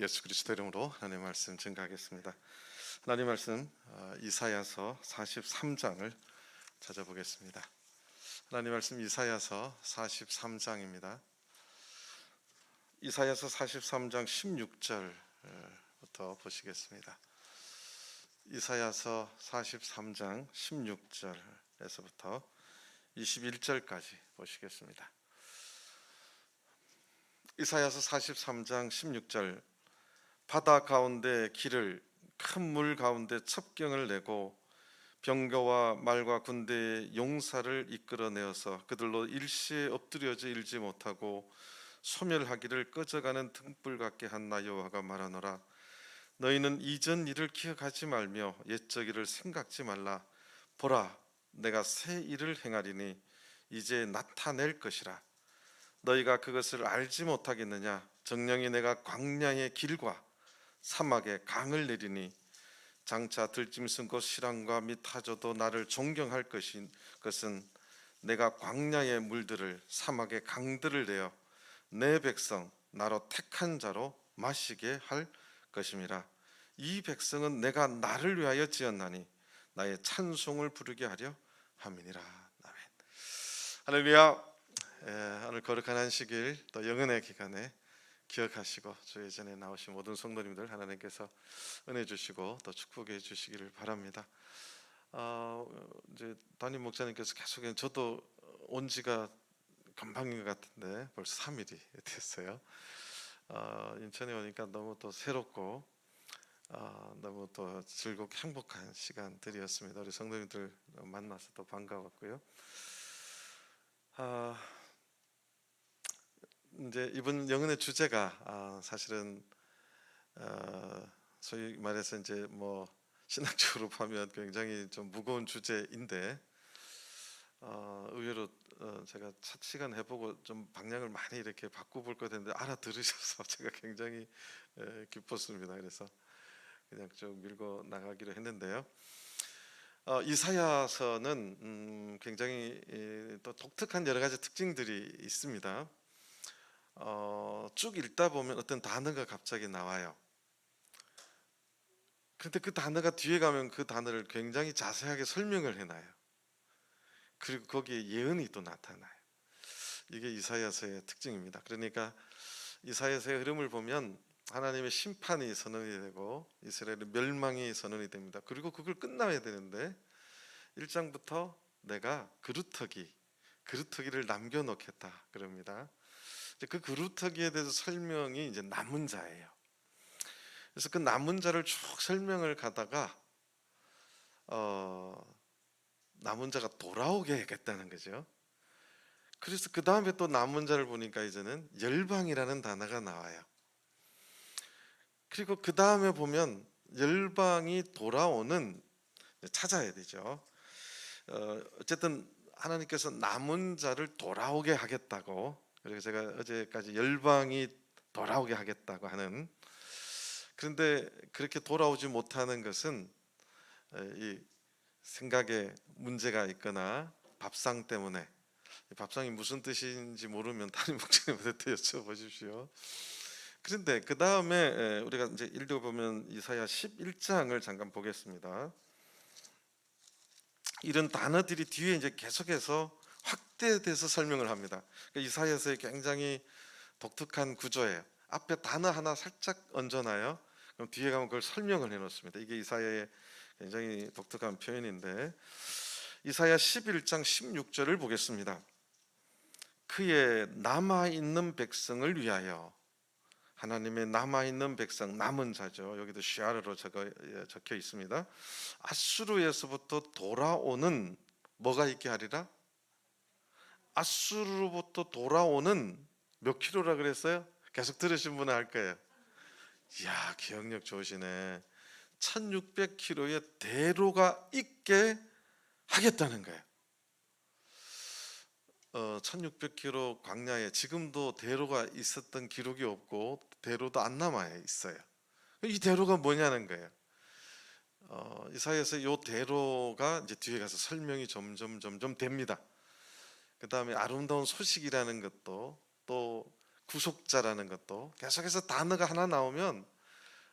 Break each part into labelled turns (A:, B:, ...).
A: 예수 그리스도 이름으로 하나님의 말씀 증거하겠습니다. 하나님의 말씀 이사야서 43장을 찾아보겠습니다. 하나님의 말씀 이사야서 43장입니다. 이사야서 43장 16절부터 보시겠습니다. 이사야서 43장 16절에서부터 21절까지 보시겠습니다. 이사야서 43장 16절 바다 가운데 길을 큰 물 가운데 첩경을 내고 병거와 말과 군대의 용사를 이끌어내어서 그들로 일시에 엎드려져 일지 못하고 소멸하기를 꺼져가는 등불 같게 한 나 여호와가 말하노라. 너희는 이전 일을 기억하지 말며 옛적 일을 생각지 말라. 보라, 내가 새 일을 행하리니 이제 나타낼 것이라. 너희가 그것을 알지 못하겠느냐? 정령이 내가 광야의 길과 사막에 강을 내리니 장차 들짐승 곧 실랑과 및 타조도 나를 존경할 것은 내가 광야의 물들을 사막의 강들을 내어 내 백성 나로 택한 자로 마시게 할 것임이라. 이 백성은 내가 나를 위하여 지었나니 나의 찬송을 부르게 하려 함이니라. 아멘. 할렐루야. 오늘 거룩한 안식일 또 영은의 기간에 기억하시고 저희 전에 나오신 모든 성도님들 하나님께서 은혜 주시고 또 축복해 주시기를 바랍니다. 이제 담임 목사님께서 계속 저도 온 지가 금방인 것 같은데 벌써 3일이 됐어요. 인천에 오니까 너무 또 새롭고 너무 또 즐겁고 행복한 시간들이었습니다. 우리 성도님들 만나서 또 반가웠고요. 이제 이번 영혼의 주제가 사실은 소위 말해서 이제 뭐 신학적으로 보면 굉장히 좀 무거운 주제인데 의외로 제가 첫 시간 해보고 좀 방향을 많이 이렇게 바꿔볼 것 같은데 알아들으셔서 제가 굉장히 기뻤습니다. 그래서 그냥 좀 밀고 나가기로 했는데요. 이사야서는 굉장히 또 독특한 여러 가지 특징들이 있습니다. 쭉 읽다 보면 어떤 단어가 갑자기 나와요. 그런데 그 단어가 뒤에 가면 그 단어를 굉장히 자세하게 설명을 해놔요. 그리고 거기에 예언이 또 나타나요. 이게 이사야서의 특징입니다. 그러니까 이사야서의 흐름을 보면 하나님의 심판이 선언이 되고 이스라엘의 멸망이 선언이 됩니다. 그리고 그걸 끝나야 되는데 1장부터 내가 그루터기를 남겨놓겠다 그럽니다. 그 그루터기에 대해서 설명이 이제 남은 자예요. 그래서 그 남은 자를 쭉 설명을 가다가 남은 자가 돌아오게 하겠다는 거죠. 그래서 그 다음에 또 남은 자를 보니까 이제는 열방이라는 단어가 나와요. 그리고 그 다음에 보면 열방이 돌아오는 찾아야 되죠. 어쨌든 하나님께서 남은 자를 돌아오게 하겠다고, 그리고 제가 어제까지 열방이 돌아오게 하겠다고 하는, 그런데 그렇게 돌아오지 못하는 것은 이 생각에 문제가 있거나 밥상 때문에, 밥상이 무슨 뜻인지 모르면 담임 목사님한테 여쭤보십시오. 그런데 그 다음에 우리가 이제 읽어보면 이사야 11장을 잠깐 보겠습니다. 이런 단어들이 뒤에 이제 계속해서 확대돼서 설명을 합니다. 그러니까 이사야서의 굉장히 독특한 구조예요. 앞에 단어 하나 살짝 얹어놔요. 그럼 뒤에 가면 그걸 설명을 해놓습니다. 이게 이사야의 굉장히 독특한 표현인데, 이사야 11장 16절을 보겠습니다. 그의 남아있는 백성을 위하여, 하나님의 남아있는 백성, 남은 자죠. 여기도 시아르로 적혀 있습니다. 아수르에서부터 돌아오는, 뭐가 있게 하리라? 아수르로부터 돌아오는 몇 킬로라 그랬어요? 계속 들으신 분은 알 거예요. 이야, 기억력 좋으시네. 1600km의 대로가 있게 하겠다는 거예요. 1600km 광야에 지금도 대로가 있었던 기록이 없고 대로도 안 남아 있어요. 이 대로가 뭐냐는 거예요. 이사야에서 이 대로가 이제 뒤에 가서 설명이 점점 됩니다. 그 다음에 아름다운 소식이라는 것도 또 구속자라는 것도 계속해서 단어가 하나 나오면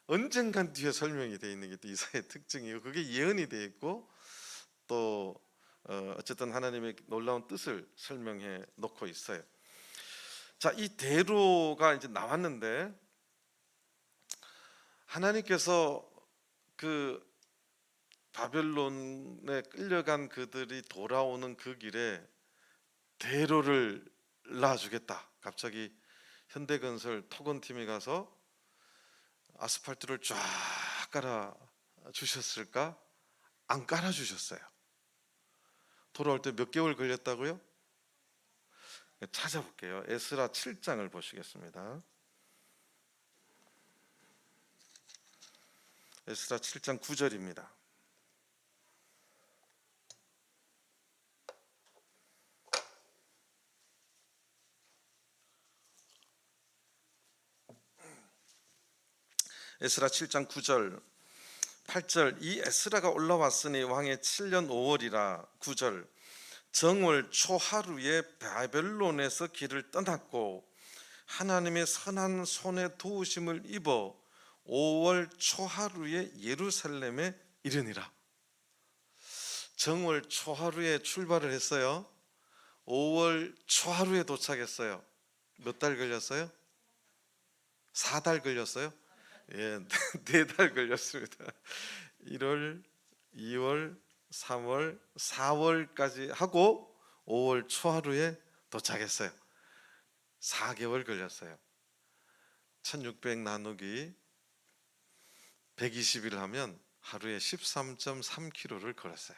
A: 언젠간 뒤에 설명이 되어 있는 게 또 이사야의 특징이에요. 그게 예언이 되어 있고 또 어쨌든 하나님의 놀라운 뜻을 설명해 놓고 있어요. 자, 이 대로가 이제 나왔는데 하나님께서 그 바벨론에 끌려간 그들이 돌아오는 그 길에 대로를 놔주겠다. 갑자기 현대건설 토건팀이 가서 아스팔트를 쫙 깔아 주셨을까? 안 깔아 주셨어요. 돌아올 때 몇 개월 걸렸다고요? 찾아볼게요. 에스라 7장을 보시겠습니다. 에스라 7장 9절입니다. 에스라 7장 9절 8절 이 에스라가 올라왔으니 왕의 7년 5월이라 9절 정월 초하루에 바벨론에서 길을 떠났고 하나님의 선한 손에 도우심을 입어 5월 초하루에 예루살렘에 이르니라. 정월 초하루에 출발을 했어요. 5월 초하루에 도착했어요. 몇 달 걸렸어요? 4달 걸렸어요? 예, 4달 걸렸습니다. 1월, 2월, 3월, 4월까지 하고 5월 초하루에 도착했어요. 4개월 걸렸어요. 1600 나누기 120일 하면 하루에 13.3km를 걸었어요.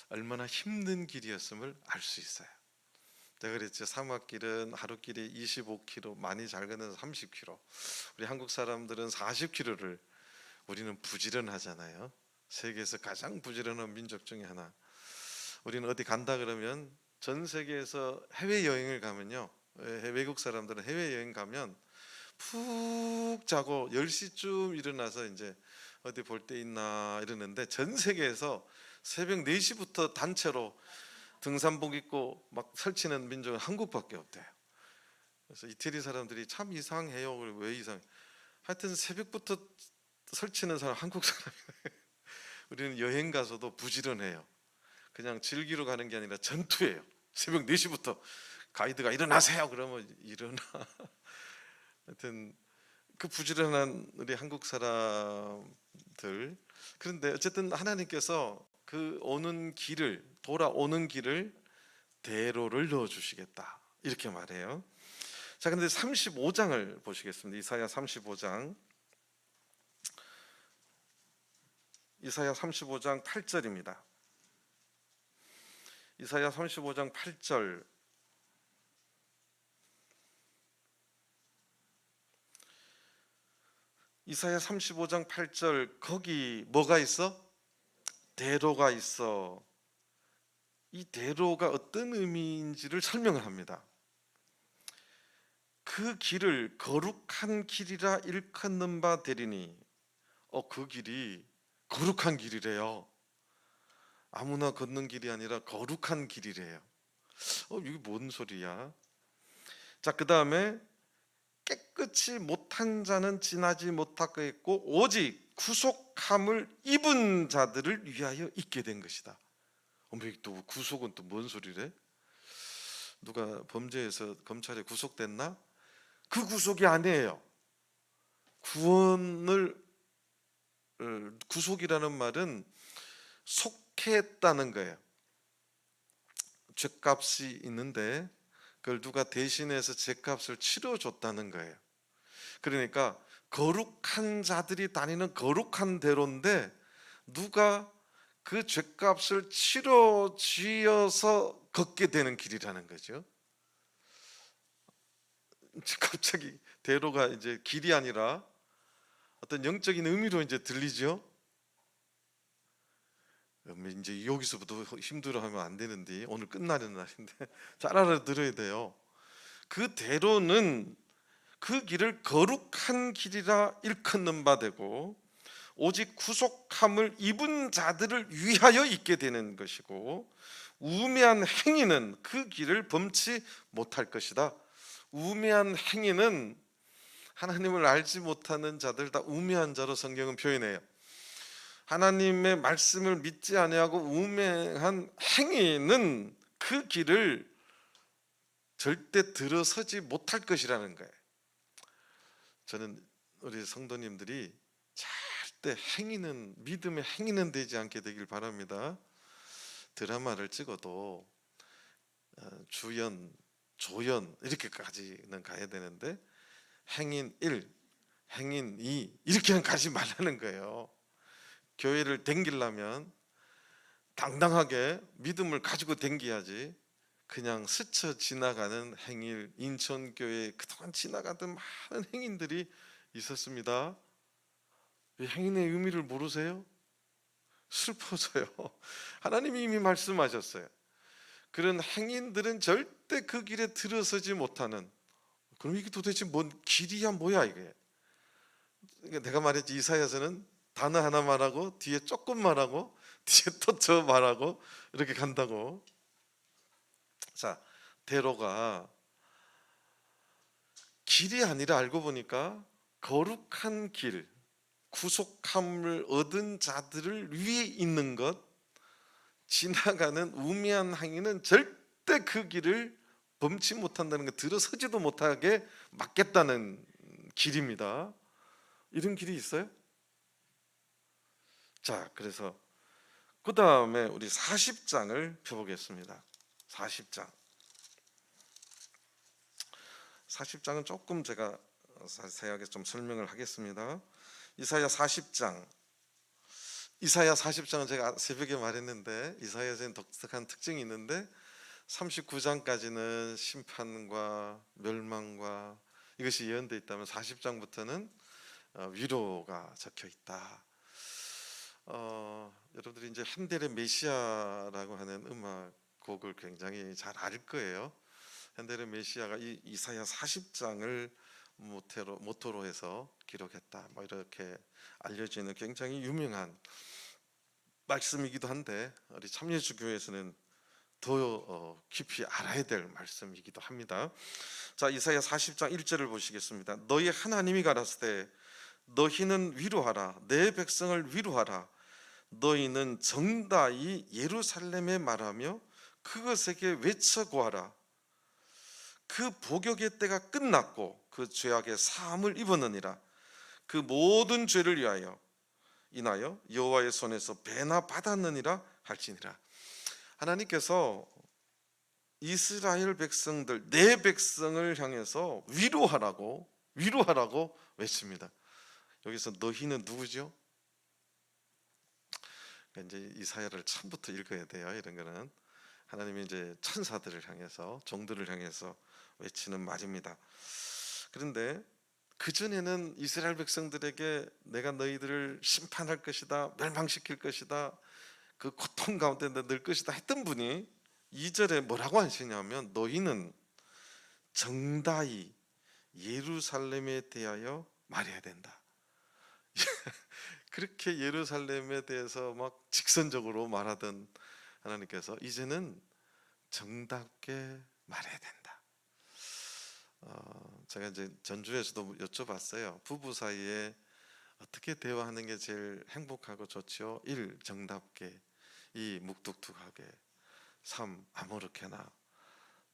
A: 얼마나 힘든 길이었음을 알 수 있어요. 제가 그랬죠. 사막길은 하루길이 25km, 많이 잘 걷는 30km. 우리 한국 사람들은 40km를 우리는 부지런하잖아요. 세계에서 가장 부지런한 민족 중에 하나. 우리는 어디 간다 그러면 전 세계에서 해외 여행을 가면요. 외국 사람들은 해외 여행 가면 푹 자고 10시쯤 일어나서 이제 어디 볼 데 있나 이러는데 전 세계에서 새벽 4시부터 단체로 등산복 입고 막 설치는 민족은 한국밖에 없대요. 그래서 이태리 사람들이 참 이상해요. 왜 이상해? 하여튼 새벽부터 설치는 사람 한국 사람이에요. 우리는 여행 가서도 부지런해요. 그냥 즐기러 가는 게 아니라 전투예요. 새벽 4시부터 가이드가 일어나세요. 그러면 일어나. 하여튼 그 부지런한 우리 한국 사람들. 그런데 어쨌든 하나님께서 그 오는 길을 돌아오는 길을 대로를 넣어 주시겠다 이렇게 말해요. 자, 근데 35장을 보시겠습니다. 이사야 35장. 이사야 35장 8절입니다. 이사야 35장 8절. 이사야 35장 8절 거기 뭐가 있어? 대로가 있어. 이 대로가 어떤 의미인지를 설명을 합니다. 그 길을 거룩한 길이라 일컫는 바 되리니. 그 길이 거룩한 길이래요. 아무나 걷는 길이 아니라 거룩한 길이래요. 이게 뭔 소리야? 자, 그 다음에 깨끗이 못한 자는 지나지 못하겠고 오직 구속함을 입은 자들을 위하여 있게 된 것이다. 또 구속은 또 뭔 소리래? 누가 범죄해서 검찰에 구속됐나? 그 구속이 아니에요. 구속이라는 말은 속했다는 거예요. 죗값이 있는데 그걸 누가 대신해서 죗값을 치러줬다는 거예요. 그러니까 거룩한 자들이 다니는 거룩한 대로인데 누가 그 죗값을 치러주어서 걷게 되는 길이라는 거죠. 갑자기 대로가 이제 길이 아니라 어떤 영적인 의미로 이제 들리죠. 이제 여기서부터 힘들어하면 안 되는데 오늘 끝나는 날인데 잘 알아들어야 돼요. 그 대로는 그 길을 거룩한 길이라 일컫는 바 되고 오직 구속함을 입은 자들을 위하여 있게 되는 것이고 우매한 행위는 그 길을 범치 못할 것이다. 우매한 행위는 하나님을 알지 못하는 자들 다 우매한 자로 성경은 표현해요. 하나님의 말씀을 믿지 아니하고 우매한 행위는 그 길을 절대 들어서지 못할 것이라는 거예요. 저는 우리 성도님들이 절대 행위는, 믿음의 행위는 되지 않게 되길 바랍니다. 드라마를 찍어도 주연, 조연 이렇게까지는 가야 되는데 행인 1, 행인 2 이렇게는 가지 말라는 거예요. 교회를 댕기려면 당당하게 믿음을 가지고 댕겨야지, 그냥 스쳐 지나가는 행인, 인천교회에 그동안 지나가던 많은 행인들이 있었습니다. 행인의 의미를 모르세요? 슬퍼져요. 하나님이 이미 말씀하셨어요. 그런 행인들은 절대 그 길에 들어서지 못하는. 그럼 이게 도대체 뭔 길이야 뭐야 이게? 내가 말했지, 이사야서는 단어 하나 말하고 뒤에 조금 말하고 뒤에 또 저 말하고 이렇게 간다고. 자, 대로가 길이 아니라 알고 보니까 거룩한 길, 구속함을 얻은 자들을 위해 있는 것, 지나가는 우매한 행위는 절대 그 길을 범치 못한다는 것, 들어서지도 못하게 막겠다는 길입니다. 이런 길이 있어요? 자, 그래서 그 다음에 우리 40장을 펴보겠습니다. 40장은 조금 제가 자세하게 좀 설명을 하겠습니다. 이사야 40장은 제가 새벽에 말했는데 이사야서는 독특한 특징이 있는데 39장까지는 심판과 멸망과 이것이 예언되어 있다면 40장부터는 위로가 적혀 있다. 여러분들이 이제 핸델의 메시아라고 하는 음악 곡을 굉장히 잘 알 거예요. 핸델의 메시아가 이 이사야 40장을 모토로 해서 기록했다, 뭐 이렇게 알려지는 굉장히 유명한 말씀이기도 한데 우리 참여주교회에서는 더 깊이 알아야 될 말씀이기도 합니다. 자, 이사야 40장 1절을 보시겠습니다. 너희 하나님이 가라사대 너희는 위로하라, 내 백성을 위로하라. 너희는 정다이 예루살렘에 말하며 그것에게 외쳐 고하라. 그 복역의 때가 끝났고 그 죄악의 사함을 입었느니라. 그 모든 죄를 위하여 인하여 여호와의 손에서 배나 받았느니라 할지니라. 하나님께서 이스라엘 백성들, 내 백성을 향해서 위로하라고 외칩니다. 여기서 너희는 누구죠? 이제 이사야를 처음부터 읽어야 돼요. 이런 거는 하나님이 이제 천사들을 향해서, 종들을 향해서 외치는 말입니다. 그런데 그 전에는 이스라엘 백성들에게 내가 너희들을 심판할 것이다, 멸망시킬 것이다, 그 고통 가운데 넣을 것이다 했던 분이 2절에 뭐라고 하시냐면 너희는 정다이 예루살렘에 대하여 말해야 된다. 그렇게 예루살렘에 대해서 막 직선적으로 말하던 하나님께서 이제는 정답게 말해야 된다. 제가 이제 전주에서도 여쭤봤어요. 부부 사이에 어떻게 대화하는 게 제일 행복하고 좋죠? 1. 정답게, 2. 묵뚝뚝하게, 3. 아무렇게나,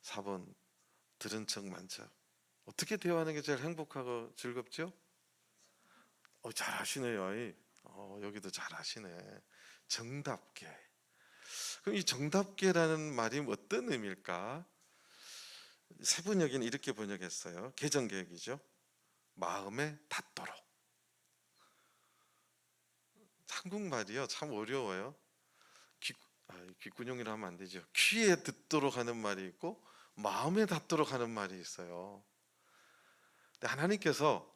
A: 4번 들은 척만 척. 어떻게 대화하는 게 제일 행복하고 즐겁죠? 잘하시네요. 여기도 잘하시네. 정답게. 그럼 이 정답게라는 말이 어떤 의미일까? 세 번역에는 이렇게 번역했어요. 개정개혁이죠. 마음에 닿도록. 한국말이요 참 어려워요. 귓구녕이라 하면 안 되죠. 귀에 듣도록 하는 말이 있고 마음에 닿도록 하는 말이 있어요. 근데 하나님께서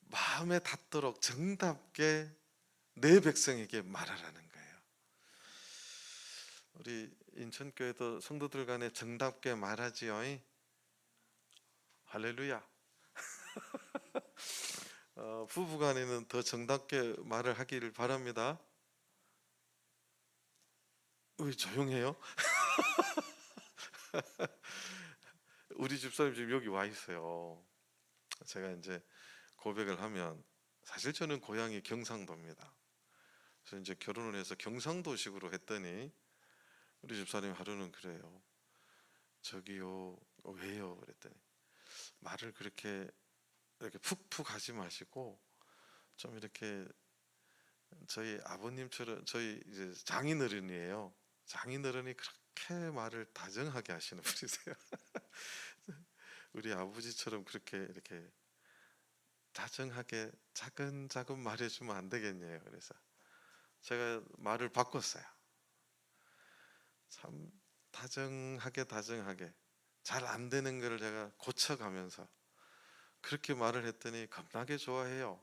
A: 마음에 닿도록 정답게 내 백성에게 말하라는 거예요. 우리 인천교회도 성도들 간에 정답게 말하지요. 할렐루야. 부부 간에는 더 정답게 말을 하기를 바랍니다. 왜 조용해요? 우리 집사님 지금 여기 와 있어요. 제가 이제 고백을 하면 사실 저는 고향이 경상도입니다. 그래서 이제 결혼을 해서 경상도식으로 했더니 우리 집사님 하루는 그래요. 저기요, 왜요? 그랬더니 말을 그렇게 이렇게 푹푹 하지 마시고 좀 이렇게 저희 아버님처럼, 저희 이제 장인어른이에요. 장인어른이 그렇게 말을 다정하게 하시는 분이세요. 우리 아버지처럼 그렇게 이렇게 다정하게 차근차근 말해주면 안 되겠네요. 그래서 제가 말을 바꿨어요. 참 다정하게 잘 안 되는 걸 제가 고쳐가면서 그렇게 말을 했더니 겁나게 좋아해요.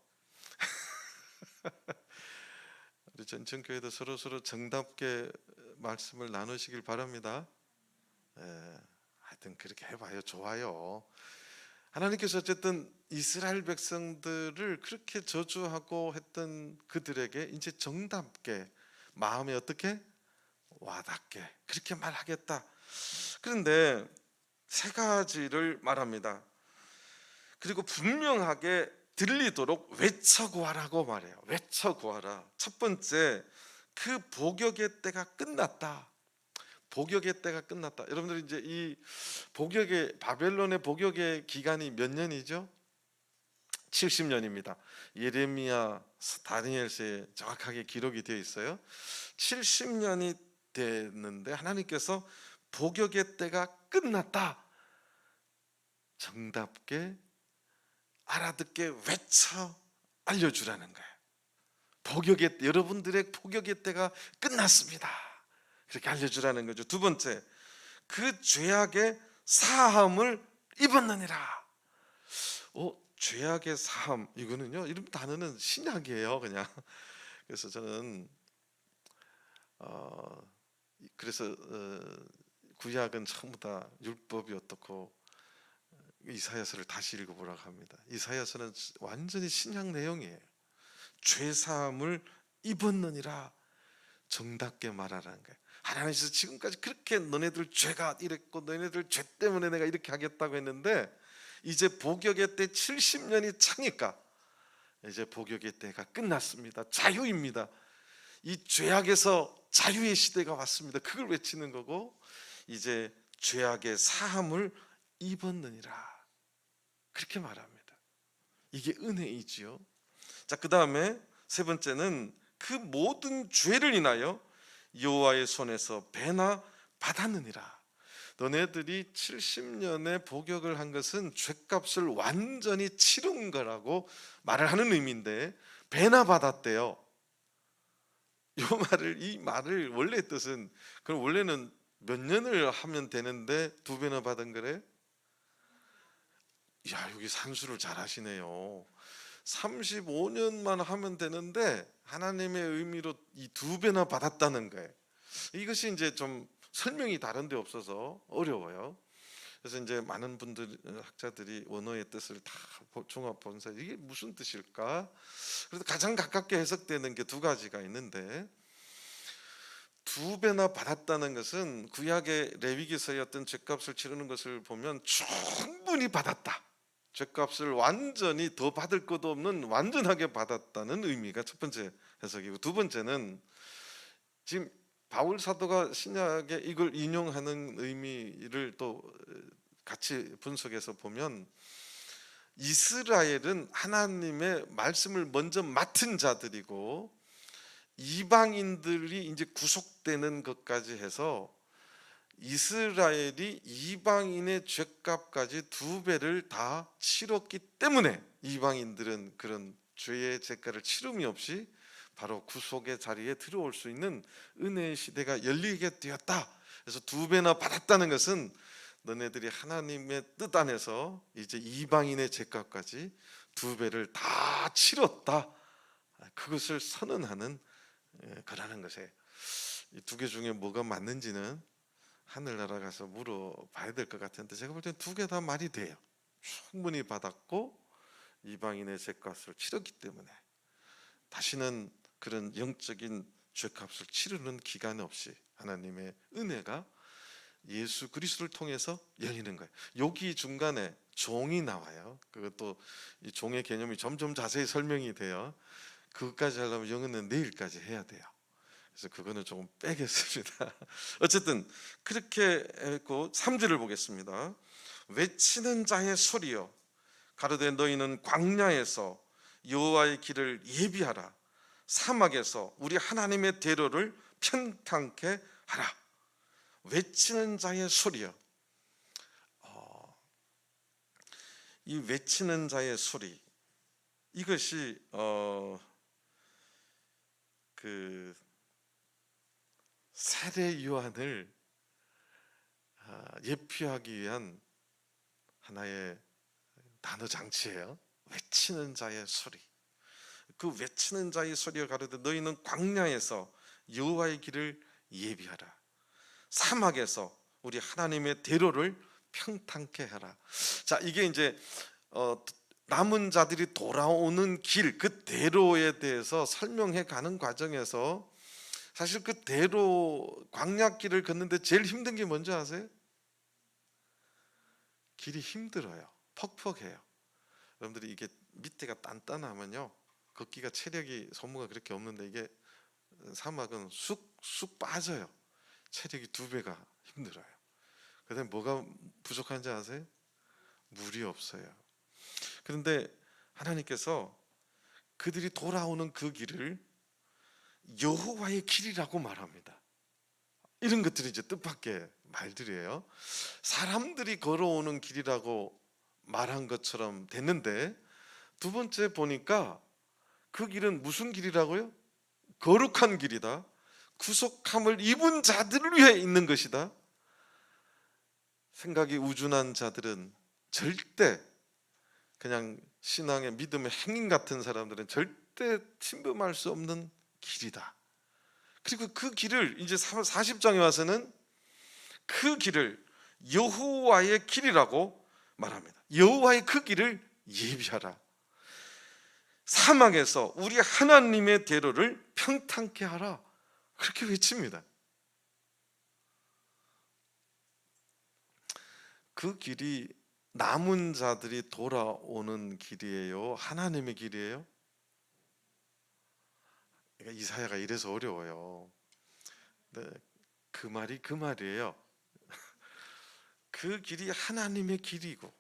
A: 우리 전천교회도 서로 정답게 말씀을 나누시길 바랍니다. 하여튼 그렇게 해봐요. 좋아요. 하나님께서 어쨌든 이스라엘 백성들을 그렇게 저주하고 했던 그들에게 이제 정답게 마음에 어떻게 와닿게 그렇게 말하겠다. 그런데 세 가지를 말합니다. 그리고 분명하게 들리도록 외쳐구하라고 말해요. 외쳐구하라. 첫 번째, 그 복역의 때가 끝났다. 복역의 때가 끝났다. 여러분들 이제 이 복역의 바벨론의 복역의 기간이 몇 년이죠? 70년입니다. 예레미야, 다니엘서에 정확하게 기록이 되어 있어요. 70년이 됐는데 하나님께서 복역의 때가 끝났다. 정답게 알아듣게 외쳐 알려주라는 거예요. 복역의 여러분들의 복역의 때가 끝났습니다. 그렇게 알려주라는 거죠. 두 번째, 그 죄악의 사함을 입었느니라. 죄악의 사함, 이거는요, 이런 단어는 신약이에요, 그냥. 그래서 저는 그래서 구약은 전부 다 율법이 어떻고 이사야서를 다시 읽어보라고 합니다. 이사야서는 완전히 신약 내용이에요. 죄 사함을 입었느니라. 정답게 말하라는 거예요. 하나님께서 지금까지 그렇게 너네들 죄가 이랬고 너네들 죄 때문에 내가 이렇게 하겠다고 했는데 이제 복역의 때 70년이 차니까 이제 복역의 때가 끝났습니다. 자유입니다. 이 죄악에서 자유의 시대가 왔습니다. 그걸 외치는 거고 이제 죄악의 사함을 입었느니라 그렇게 말합니다. 이게 은혜이지요. 자, 그 다음에 세 번째는 그 모든 죄를 인하여 여호와의 손에서 배나 받았느니라. 너네들이 70년의 복역을 한 것은 죄값을 완전히 치른 거라고 말을 하는 의미인데 배나 받았대요. 이 말을 원래 뜻은 그럼 원래는 몇 년을 하면 되는데 두 배나 받은 거래? 야, 여기 산수를 잘 하시네요. 35년만 하면 되는데 하나님의 의미로 이 두 배나 받았다는 거예요. 이것이 이제 좀 설명이 다른 데 없어서 어려워요. 그래서 이제 많은 분들 학자들이 원어의 뜻을 다 종합 본사 이게 무슨 뜻일까? 그래서 가장 가깝게 해석되는 게 두 가지가 있는데 두 배나 받았다는 것은 구약의 레위기서의 어떤 죄값을 치르는 것을 보면 충분히 받았다. 죄값을 완전히 더 받을 것도 없는 완전하게 받았다는 의미가 첫 번째 해석이고 두 번째는 지금 바울 사도가 신약에 이걸 인용하는 의미를 또 같이 분석해서 보면 이스라엘은 하나님의 말씀을 먼저 맡은 자들이고 이방인들이 이제 구속되는 것까지 해서 이스라엘이 이방인의 죄값까지 두 배를 다 치렀기 때문에 이방인들은 그런 죄의 대가를 치름이 없이 바로 구속의 자리에 들어올 수 있는 은혜의 시대가 열리게 되었다. 그래서 두 배나 받았다는 것은 너네들이 하나님의 뜻 안에서 이제 이방인의 죄값까지 두 배를 다 치렀다. 그것을 선언하는 거라는 것에 이 두 개 중에 뭐가 맞는지는 하늘나라 가서 물어봐야 될 것 같은데 제가 볼 때는 두 개 다 말이 돼요. 충분히 받았고 이방인의 죄값을 치렀기 때문에 다시는 그런 영적인 죄값을 치르는 기간 없이 하나님의 은혜가 예수 그리스도를 통해서 열리는 거예요. 여기 중간에 종이 나와요. 그것도 이 종의 개념이 점점 자세히 설명이 돼요. 그것까지 하려면 영어는 내일까지 해야 돼요. 그래서 그거는 조금 빼겠습니다. 어쨌든 그렇게 했고 3절을 보겠습니다. 외치는 자의 소리여 가로되 너희는 광야에서 여호와의 길을 예비하라. 사막에서 우리 하나님의 대로를 평탄케 하라. 외치는 자의 소리여. 이 외치는 자의 소리, 이것이 그 세례 요한을 예표하기 위한 하나의 단어 장치예요. 외치는 자의 소리. 그 외치는 자의 소리가 가로되 너희는 광야에서 여호와의 길을 예비하라. 사막에서 우리 하나님의 대로를 평탄케 하라. 자, 이게 이제 남은 자들이 돌아오는 길, 그 대로에 대해서 설명해 가는 과정에서 사실 그 대로 광야길을 걷는데 제일 힘든 게 뭔지 아세요? 길이 힘들어요. 퍽퍽해요. 여러분들이 이게 밑에가 단단하면요 걷기가 체력이 소모가 그렇게 없는데 이게 사막은 쑥 빠져요. 체력이 2배가 힘들어요. 그다음에 뭐가 부족한지 아세요? 물이 없어요. 그런데 하나님께서 그들이 돌아오는 그 길을 여호와의 길이라고 말합니다. 이런 것들이 이제 뜻밖의 말들이에요. 사람들이 걸어오는 길이라고 말한 것처럼 됐는데 두 번째 보니까 그 길은 무슨 길이라고요? 거룩한 길이다. 구속함을 입은 자들을 위해 있는 것이다. 생각이 우준한 자들은 절대, 그냥 신앙의 믿음의 행인 같은 사람들은 절대 침범할 수 없는 길이다. 그리고 그 길을 이제 40장에 와서는 그 길을 여호와의 길이라고 말합니다. 여호와의 그 길을 예비하라. 사막에서 우리 하나님의 대로를 평탄케 하라. 그렇게 외칩니다. 그 길이 남은 자들이 돌아오는 길이에요? 하나님의 길이에요? 그러니까 이사야가 이래서 어려워요. 네, 그 말이 그 말이에요. 그 길이 하나님의 길이고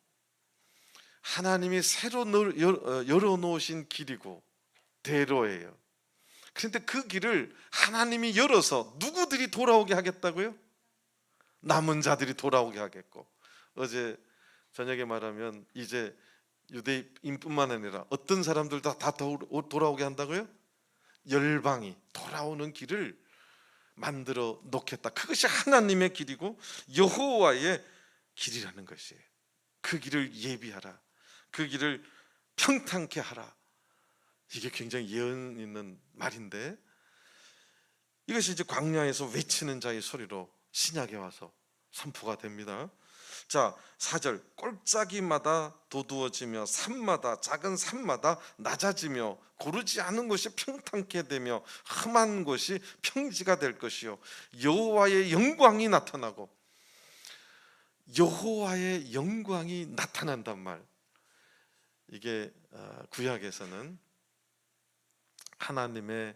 A: 하나님이 새로 열어놓으신 길이고 대로예요. 그런데 그 길을 하나님이 열어서 누구들이 돌아오게 하겠다고요? 남은 자들이 돌아오게 하겠고, 어제 저녁에 말하면 이제 유대인뿐만 아니라 어떤 사람들도 다 돌아오게 한다고요? 열방이 돌아오는 길을 만들어 놓겠다. 그것이 하나님의 길이고 여호와의 길이라는 것이에요. 그 길을 예비하라. 그 길을 평탄케 하라. 이게 굉장히 예언 있는 말인데, 이것이 이제 광야에서 외치는 자의 소리로 신약에 와서 선포가 됩니다. 자, 4절 골짜기마다 도두어지며 산마다 작은 산마다 낮아지며 고르지 않은 곳이 평탄케 되며 험한 곳이 평지가 될 것이요 여호와의 영광이 나타나고, 여호와의 영광이 나타난단 말, 이게 구약에서는 하나님의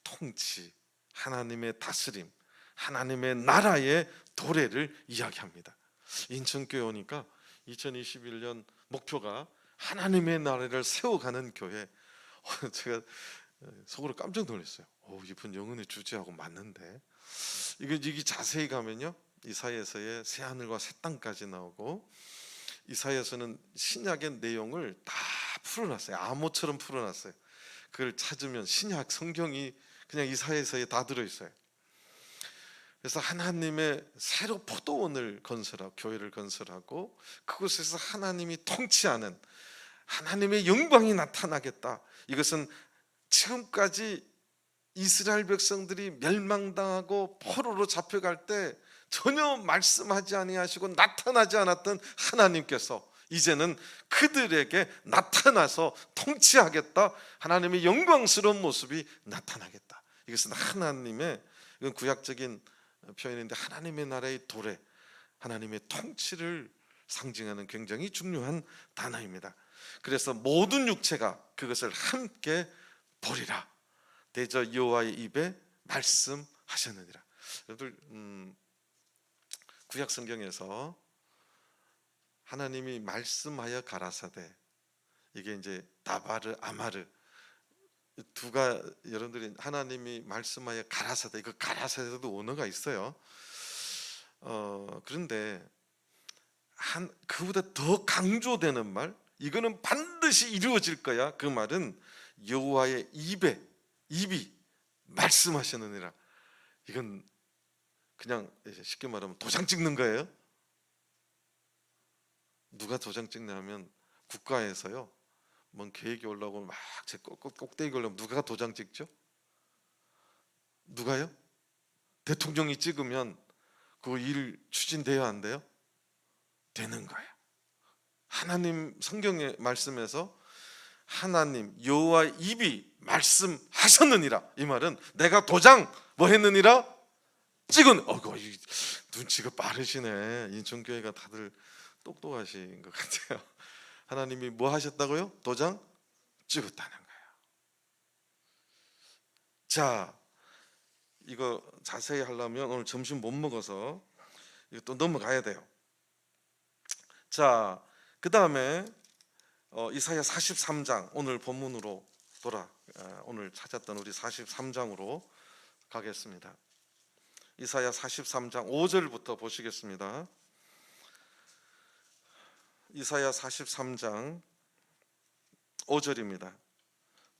A: 통치, 하나님의 다스림, 하나님의 나라의 도래를 이야기합니다. 인천교회 오니까 2021년 목표가 하나님의 나라를 세워가는 교회. 제가 속으로 깜짝 놀랐어요. 이분 영혼의 주제하고 맞는데, 이게 자세히 가면요 이사야서의 새 하늘과 새 땅까지 나오고, 이사야서는 신약의 내용을 다 풀어놨어요. 암호처럼 풀어놨어요. 그걸 찾으면 신약 성경이 그냥 이사야서에 다 들어있어요. 그래서 하나님의 새로 포도원을 건설하고 교회를 건설하고 그곳에서 하나님이 통치하는 하나님의 영광이 나타나겠다. 이것은 지금까지 이스라엘 백성들이 멸망당하고 포로로 잡혀갈 때 전혀 말씀하지 아니하시고 나타나지 않았던 하나님께서 이제는 그들에게 나타나서 통치하겠다. 하나님의 영광스러운 모습이 나타나겠다. 이것은 하나님의, 이건 구약적인 표현인데 하나님의 나라의 도래, 하나님의 통치를 상징하는 굉장히 중요한 단어입니다. 그래서 모든 육체가 그것을 함께 보리라. 대저 여호와의 입에 말씀하셨느니라. 여러분들 구약 성경에서 하나님이 말씀하여 가라사대, 이게 이제 다바르 아마르 두가, 여러분들이 하나님이 말씀하여 가라사대, 이거 가라사대도 언어가 있어요. 그런데 그보다 더 강조되는 말, 이거는 반드시 이루어질 거야. 그 말은 여호와의 입이 말씀하셨느니라. 이건 그냥 쉽게 말하면 도장 찍는 거예요. 누가 도장 찍냐면 국가에서요, 뭔 계획이 올라오고 막 제 꼭대기 올라오면 누가 도장 찍죠? 누가요? 대통령이 찍으면 그 일 추진돼야 안 돼요? 되는 거예요. 하나님 성경의 말씀에서 하나님 여호와의 입이 말씀하셨느니라, 이 말은 내가 도장 뭐 했느니라? 찍은. 눈치가 빠르시네. 인천교회가 다들 똑똑하신 것 같아요. 하나님이 뭐 하셨다고요? 도장 찍었다는 거예요. 자, 이거 자세히 하려면 오늘 점심 못 먹어서 이거 또 넘어가야 돼요. 자, 그 다음에 이사야 43장, 오늘 본문으로 오늘 찾았던 우리 43장으로 가겠습니다. 이사야 43장 5절부터 보시겠습니다. 이사야 43장 5절입니다.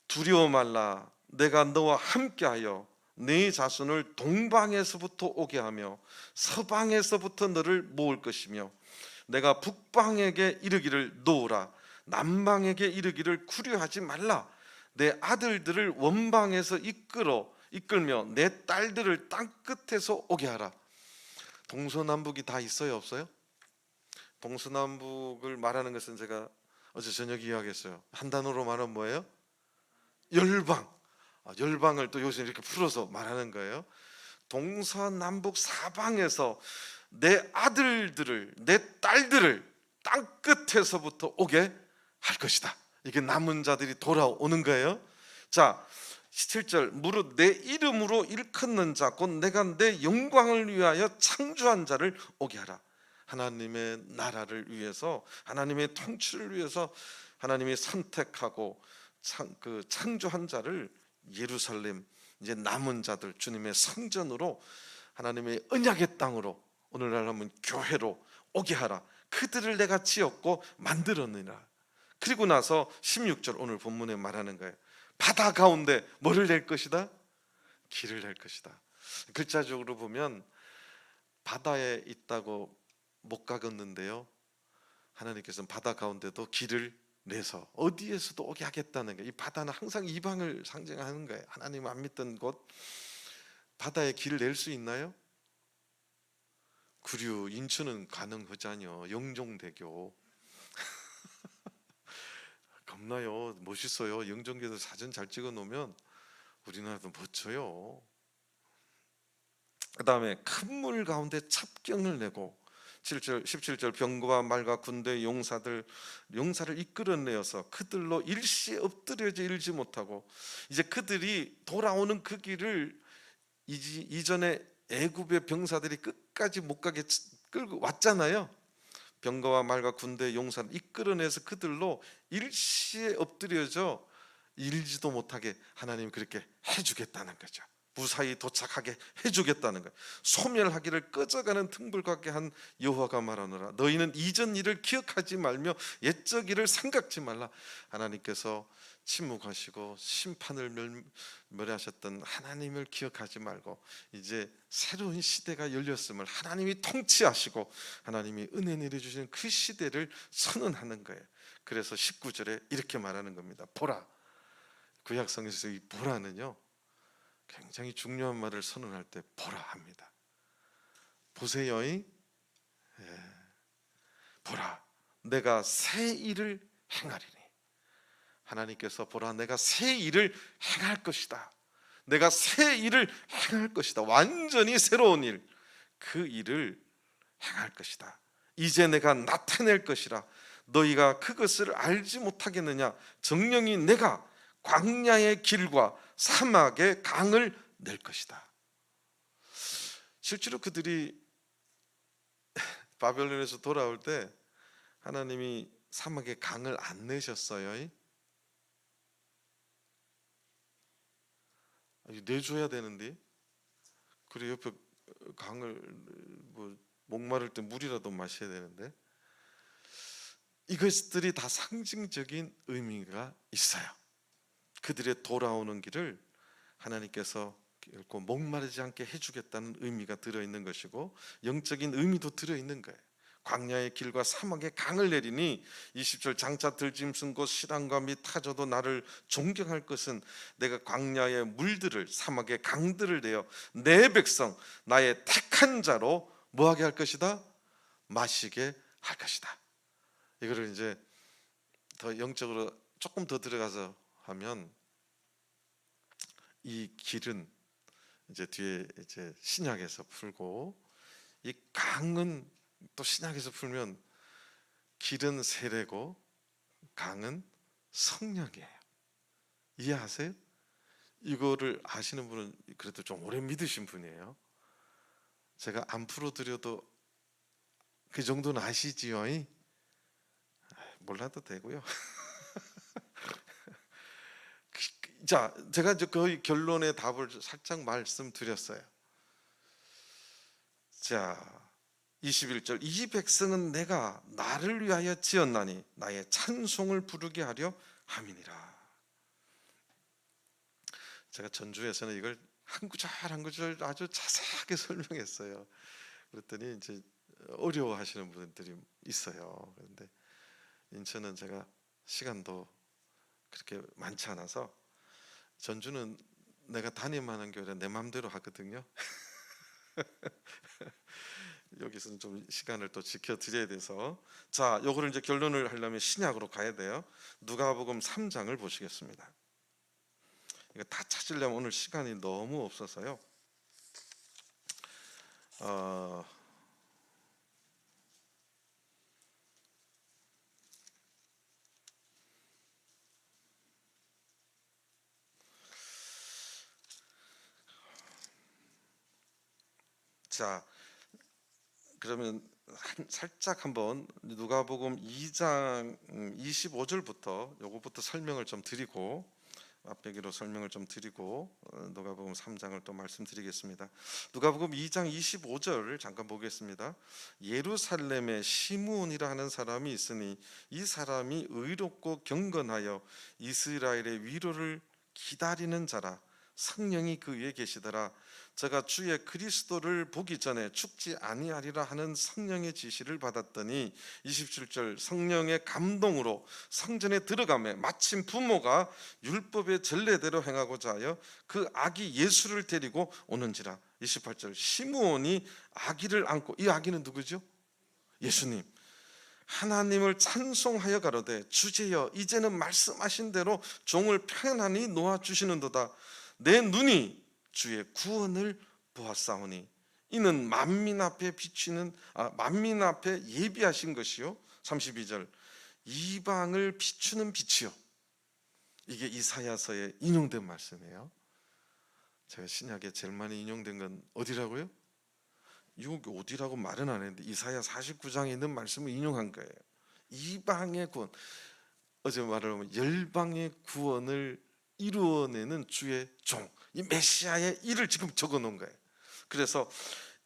A: 두려워 말라, 내가 너와 함께하여 네 자손을 동방에서부터 오게 하며 서방에서부터 너를 모을 것이며 내가 북방에게 이르기를 놓으라, 남방에게 이르기를 구려하지 말라. 내 아들들을 원방에서 이끌며 내 딸들을 땅 끝에서 오게 하라. 동서남북이 다 있어요, 없어요? 동서남북을 말하는 것은 제가 어제 저녁 이야기했어요. 한 단어로 말하면 뭐예요? 열방. 열방을 또 요새 이렇게 풀어서 말하는 거예요. 동서남북 사방에서 내 아들들을, 내 딸들을 땅 끝에서부터 오게 할 것이다. 이게 남은 자들이 돌아오는 거예요. 자, 7절, 무릇 내 이름으로 일컫는 자 곧 내가 내 영광을 위하여 창조한 자를 오게 하라. 하나님의 나라를 위해서, 하나님의 통치를 위해서 하나님이 선택하고 창조한 자를 예루살렘, 이제 남은 자들, 주님의 성전으로, 하나님의 언약의 땅으로, 오늘날 하면 교회로 오게 하라. 그들을 내가 지었고 만들었느니라. 그리고 나서 16절, 오늘 본문에 말하는 거예요. 바다 가운데 뭐를 낼 것이다? 길을 낼 것이다. 글자적으로 보면 바다에 있다고 못 가겠는데요, 하나님께서는 바다 가운데도 길을 내서 어디에서도 오게 하겠다는 거예요. 이 바다는 항상 이방을 상징하는 거예요. 하나님 안 믿던 곳 바다에 길을 낼 수 있나요? 구류, 인천은 가능하잖요. 영종대교 겁나요. 멋있어요. 영종대교 사진 잘 찍어 놓으면 우리나라도 멋져요. 그 다음에 큰 물 가운데 첩경을 내고 17절, 병거와 말과 군대 용사를 이끌어내어서 그들로 일시에 엎드려져 일지 못하고, 이제 그들이 돌아오는 그 길을 이전에 애굽의 병사들이 끝까지 못 가게 끌고 왔잖아요. 병거와 말과 군대 용사를 이끌어내서 그들로 일시에 엎드려져 일지도 못하게 하나님이 그렇게 해주겠다는 거죠. 무사히 도착하게 해주겠다는 거예요. 소멸하기를 꺼져가는 틈불 같게 한 여호와가 말하노라, 너희는 이전 일을 기억하지 말며 옛적 일을 생각지 말라. 하나님께서 침묵하시고 심판을 멸하셨던 하나님을 기억하지 말고 이제 새로운 시대가 열렸음을, 하나님이 통치하시고 하나님이 은혜 내려주시는 그 시대를 선언하는 거예요. 그래서 19절에 이렇게 말하는 겁니다. 보라. 구약성에서 이 보라는요, 굉장히 중요한 말을 선언할 때 보라 합니다. 보세요. 보라, 내가 새 일을 행하리니. 하나님께서 보라, 내가 새 일을 행할 것이다. 내가 새 일을 행할 것이다. 완전히 새로운 일. 그 일을 행할 것이다. 이제 내가 나타낼 것이라. 너희가 그것을 알지 못하겠느냐? 정령이 내가 광야의 길과 사막의 강을 낼 것이다. 실제로 그들이 바벨론에서 돌아올 때 하나님이 사막의 강을 안 내셨어요. 내줘야 되는데. 그래 옆에 강을 뭐 목마를 때 물이라도 마셔야 되는데. 이것들이 다 상징적인 의미가 있어요. 그들의 돌아오는 길을 하나님께서 결코 목마르지 않게 해주겠다는 의미가 들어있는 것이고, 영적인 의미도 들어있는 거예요. 광야의 길과 사막의 강을 내리니 20절 장차 들짐승 곧 실랑과 및 타조도 나를 존경할 것은 내가 광야의 물들을 사막의 강들을 내어 내 백성 나의 택한 자로 뭐하게 할 것이다? 마시게 할 것이다. 이거를 이제 더 영적으로 조금 더 들어가서 하면, 이 길은 이제 뒤에 이제 신약에서 풀고, 이 강은 또 신약에서 풀면 길은 세례고 강은 성령이에요. 이해하세요? 이거를 아시는 분은 그래도 좀 오래 믿으신 분이에요. 제가 안 풀어드려도 그 정도는 아시지요? 몰라도 되고요. 자, 제가 이제 거의 결론의 답을 살짝 말씀드렸어요. 자, 21절, 이 백성은 내가 나를 위하여 지었나니 나의 찬송을 부르게 하려 함이니라. 제가 전주에서는 이걸 한 구절 한 구절 아주 자세하게 설명했어요. 그랬더니 이제 어려워하시는 분들이 있어요. 그런데 인천은 제가 시간도 그렇게 많지 않아서, 전주는 내가 다닐만한 교회라 내 마음대로 하거든요. 여기서는 좀 시간을 또 지켜드려야 돼서, 자, 요거를 이제 결론을 하려면 신약으로 가야 돼요. 누가복음 3장을 보시겠습니다. 이거 다 찾으려면 오늘 시간이 너무 없어서요. 자, 그러면 살짝 한번 누가복음 2장 25절부터 요거부터 설명을 좀 드리고, 앞배기로 설명을 좀 드리고 누가복음 3장을 또 말씀드리겠습니다. 누가복음 2장 25절을 잠깐 보겠습니다. 예루살렘에 시므온이라 하는 사람이 있으니 이 사람이 의롭고 경건하여 이스라엘의 위로를 기다리는 자라. 성령이 그 위에 계시더라. 저가 주의 그리스도를 보기 전에 죽지 아니하리라 하는 성령의 지시를 받았더니 27절, 성령의 감동으로 성전에 들어가매 마침 부모가 율법의 전례대로 행하고자 하여 그 아기 예수를 데리고 오는지라. 28절, 시므온이 아기를 안고, 이 아기는 누구죠? 예수님. 하나님을 찬송하여 가로되 주제여 이제는 말씀하신 대로 종을 편안히 놓아 주시는도다. 내 눈이 주의 구원을 보았사오니 이는 만민 앞에 비치는 만민 앞에 예비하신 것이요. 32절, 이방을 비추는 빛이요. 이게 이사야서에 인용된 말씀이에요. 제가 신약에 제일 많이 인용된 건 어디라고요? 이거 어디라고 말은 안 했는데 이사야 49장에 있는 말씀을 인용한 거예요. 이방의 구원, 어제 말하면 열방의 구원을 이루어내는 주의 종, 이 메시아의 일을 지금 적어 놓은 거예요. 그래서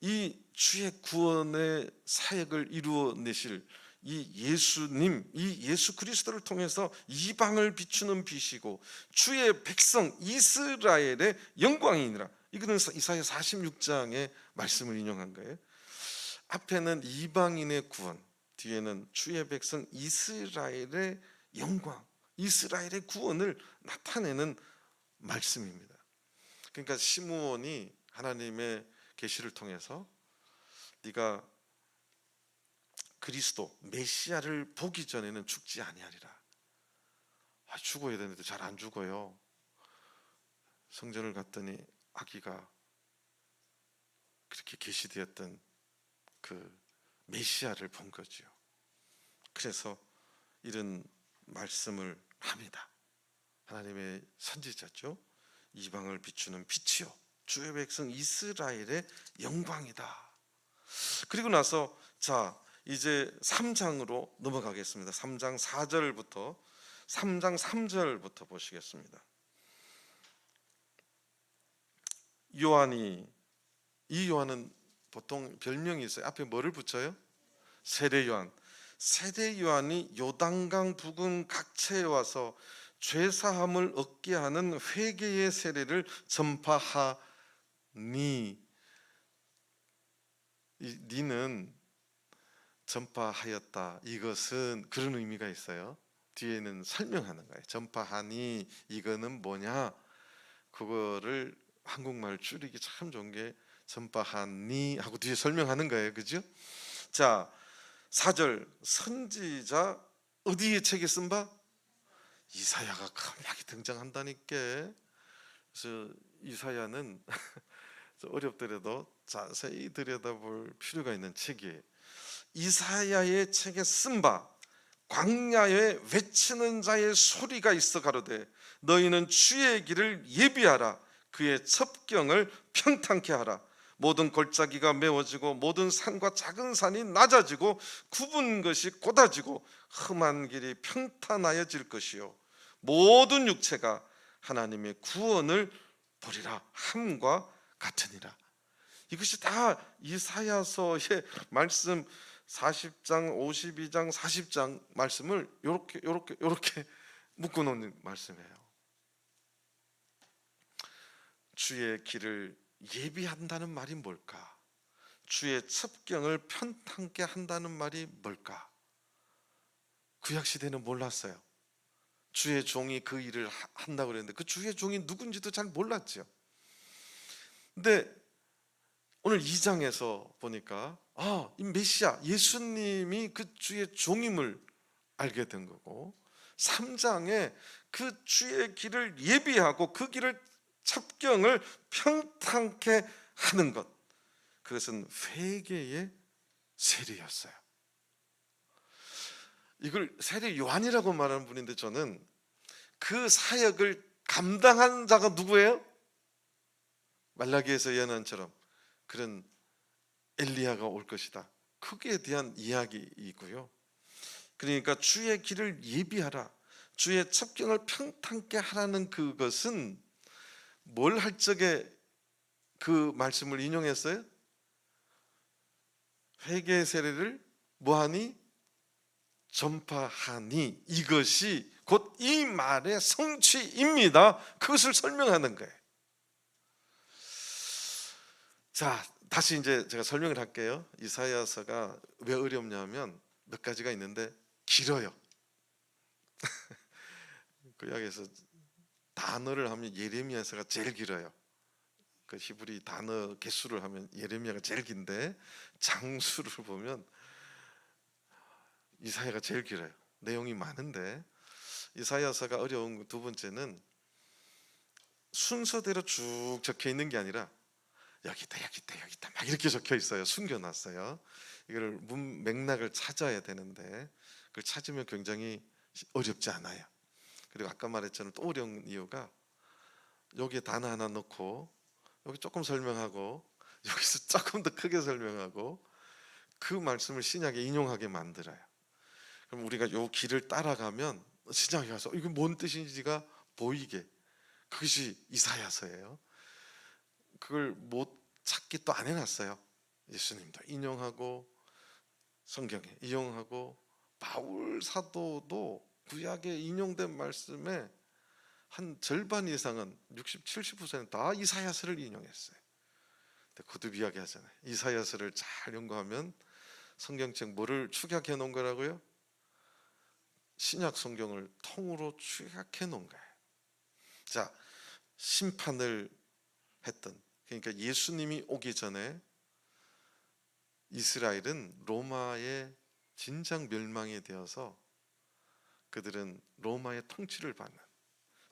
A: 이 주의 구원의 사역을 이루어내실 이 예수님, 이 예수 그리스도를 통해서 이방을 비추는 빛이고 주의 백성 이스라엘의 영광이니라. 이거는 이사야 46장의 말씀을 인용한 거예요. 앞에는 이방인의 구원, 뒤에는 주의 백성 이스라엘의 영광, 이스라엘의 구원을 나타내는 말씀입니다. 그러니까 시므온이 하나님의 계시를 통해서 네가 그리스도 메시아를 보기 전에는 죽지 아니하리라. 죽어야 되는데 잘 안 죽어요. 성전을 갔더니 아기가 그렇게 계시되었던 그 메시아를 본 거죠. 그래서 이런 말씀을 합니다. 하나님의 선지자죠. 이방을 비추는 빛이요 주의 백성 이스라엘의 영광이다. 그리고 나서 자 이제 3장으로 넘어가겠습니다. 3장 4절부터 3장 3절부터 보시겠습니다. 요한이, 이 요한은 보통 별명이 있어요. 앞에 뭐를 붙여요? 세례 요한. 세례 요한이 요단강 부근 각처에 와서 죄 사함을 얻게 하는 회개의 세례를 전파하니, 니는 전파하였다. 이것은 그런 의미가 있어요. 뒤에는 설명하는 거예요. 전파하니 이거는 뭐냐? 그거를 한국말 줄이기 참 좋은 게 전파하니 하고 뒤에 설명하는 거예요. 그죠? 자, 4절 선지자 어디에 책에 쓴 바? 이사야가 겁나게 등장한다니까. 그래서 이사야는 어렵더라도 자세히 들여다볼 필요가 있는 책이에요. 이사야의 책에 쓴 바 광야에 외치는 자의 소리가 있어 가로되 너희는 주의 길을 예비하라. 그의 첩경을 평탄케 하라. 모든 골짜기가 메워지고 모든 산과 작은 산이 낮아지고 굽은 것이 곧아지고 험한 길이 평탄하여질 것이요 모든 육체가 하나님의 구원을 보리라 함과 같으니라. 이것이 다 이사야서의 말씀 40장, 52장, 40장 말씀을 요렇게 묶어 놓은 말씀이에요. 주의 길을 예비한다는 말이 뭘까? 주의 첩경을 편탄케 한다는 말이 뭘까? 구약 시대는 몰랐어요. 주의 종이 그 일을 한다고 그랬는데 그 주의 종이 누군지도 잘 몰랐죠. 근데 오늘 2장에서 보니까 이 메시아 예수님이 그 주의 종임을 알게 된 거고 3장에 그 주의 길을 예비하고 그 길을 첩경을 평탄케 하는 것, 그것은 회개의 세례였어요. 이걸 세례 요한이라고 말하는 분인데 저는 그 사역을 감당한 자가 누구예요? 말라기에서 예언한처럼 그런 엘리야가 올 것이다. 그에 대한 이야기이고요. 그러니까 주의 길을 예비하라, 주의 첩경을 평탄케 하라는 그것은 뭘 할 적에 그 말씀을 인용했어요? 회개 세례를 뭐하니? 전파하니, 이것이 곧 이 말의 성취입니다. 그것을 설명하는 거예요. 자, 다시 이제 제가 설명을 할게요. 이사야서가 왜 어렵냐면 몇 가지가 있는데 길어요. 구약에서 단어를 하면 예레미야서가 제일 길어요. 그 히브리 단어 개수를 하면 예레미야가 제일 긴데 장수를 보면 이사야가 제일 길어요. 내용이 많은데 이사야서가 어려운 두 번째는 순서대로 쭉 적혀 있는 게 아니라 여기 있다 여기 있다 여기 있다 막 이렇게 적혀 있어요. 숨겨놨어요. 이걸 문 맥락을 찾아야 되는데 그걸 찾으면 굉장히 어렵지 않아요. 그리고 아까 말했처럼 또 어려운 이유가 여기에 단어 하나 넣고 여기 조금 설명하고 여기서 조금 더 크게 설명하고 그 말씀을 신약에 인용하게 만들어요. 그럼 우리가 요 길을 따라가면 신약에 가서 이게 뭔 뜻인지가 보이게, 그것이 이사야서예요. 그걸 못 찾기 또 안 해놨어요. 예수님도 인용하고 성경에 인용하고 바울 사도도 구약에 인용된 말씀에 한 절반 이상은 60, 70%다 이사야서를 인용했어요. 거듭 이야기하잖아요. 이사야서를 잘 연구하면 성경책 뭐를 축약해 놓은 거라고요? 신약 성경을 통으로 축약해 놓은 거예요. 자, 심판을 했던, 그러니까 예수님이 오기 전에 이스라엘은 로마의 진작 멸망이 되어서 그들은 로마의 통치를 받는,